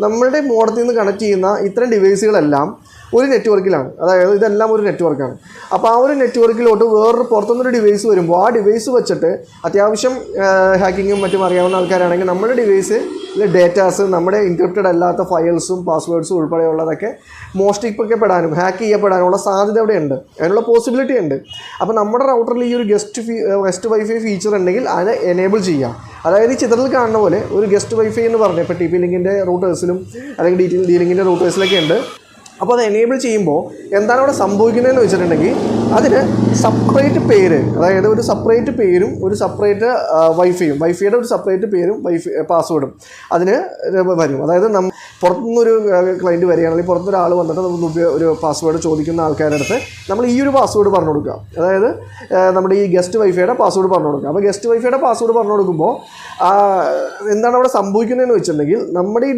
നമ്മളുടെ മോഡത്തിൽ നിന്ന് കണക്ട് ചെയ്യുന്ന ഇത്തരം ഡിവൈസുകളെല്ലാം ഒരു നെറ്റ്വർക്കിലാണ്. അതായത് ഇതെല്ലാം ഒരു നെറ്റ്വർക്കാണ്. അപ്പോൾ ആ ഒരു നെറ്റ്വർക്കിലോട്ട് വേറൊരു പുറത്തുനിന്നൊരു ഡിവൈസ് വരുമ്പോൾ ആ ഡിവൈസ് വെച്ചിട്ട് അത്യാവശ്യം ഹാക്കിങ്ങും മറ്റും അറിയാവുന്ന ആൾക്കാരാണെങ്കിൽ നമ്മുടെ ഡിവൈസിലെ ഡേറ്റാസ്, നമ്മുടെ എൻക്രിപ്റ്റഡ് അല്ലാത്ത ഫയൽസും പാസ്വേഡ്സും ഉൾപ്പെടെയുള്ളതൊക്കെ മോഷ്ടിക്കപ്പെടാനും ഹാക്ക് ചെയ്യപ്പെടാനുള്ള സാധ്യത അവിടെ ഉണ്ട്, അതിനുള്ള പോസിബിലിറ്റി ഉണ്ട്. അപ്പോൾ നമ്മുടെ റൗട്ടറിൽ ഈ ഒരു ഗസ്റ്റ് വൈഫൈ ഫീച്ചർ ഉണ്ടെങ്കിൽ അത് എനേബിൾ ചെയ്യാം. അതായത് ഈ ചിത്രത്തിൽ കാണുന്ന പോലെ ഒരു ഗസ്റ്റ് വൈഫൈ എന്ന് പറഞ്ഞാൽ ഇപ്പോൾ ടി പി ലിങ്കിൻ്റെ റൂട്ടേഴ്സിലും അല്ലെങ്കിൽ ഡി ലിങ്കിൻ്റെ റൂട്ടേഴ്സിലൊക്കെ ഉണ്ട്. അപ്പോൾ അത് എനേബിൾ ചെയ്യുമ്പോൾ എന്താണ് അവിടെ സംഭവിക്കുന്നതെന്ന് വെച്ചിട്ടുണ്ടെങ്കിൽ അതിന് സെപ്പറേറ്റ് പേര്, അതായത് ഒരു സെപ്പറേറ്റ് പേരും ഒരു സെപ്പറേറ്റ് വൈഫൈയുടെ ഒരു സെപ്പറേറ്റ് പേരും പാസ്വേഡും അതിന് വരും. അതായത് പുറത്തുനിന്നൊരു ക്ലയൻറ്റ് വരികയാണെങ്കിൽ പുറത്തുനിന്ന് ഒരാൾ വന്നിട്ട് നമുക്ക് ഒരു പാസ്വേഡ് ചോദിക്കുന്ന ആൾക്കാരുടെ അടുത്ത് നമ്മൾ ഈ ഒരു പാസ്വേഡ് പറഞ്ഞു കൊടുക്കുക. അതായത് നമ്മുടെ ഈ ഗസ്റ്റ് വൈഫൈയുടെ പാസ്വേഡ് പറഞ്ഞു കൊടുക്കുക. അപ്പോൾ ഗസ്റ്റ് വൈഫൈയുടെ പാസ്വേഡ് പറഞ്ഞു കൊടുക്കുമ്പോൾ എന്താണ് അവിടെ സംഭവിക്കുന്നതെന്ന് വെച്ചിട്ടുണ്ടെങ്കിൽ നമ്മുടെ ഈ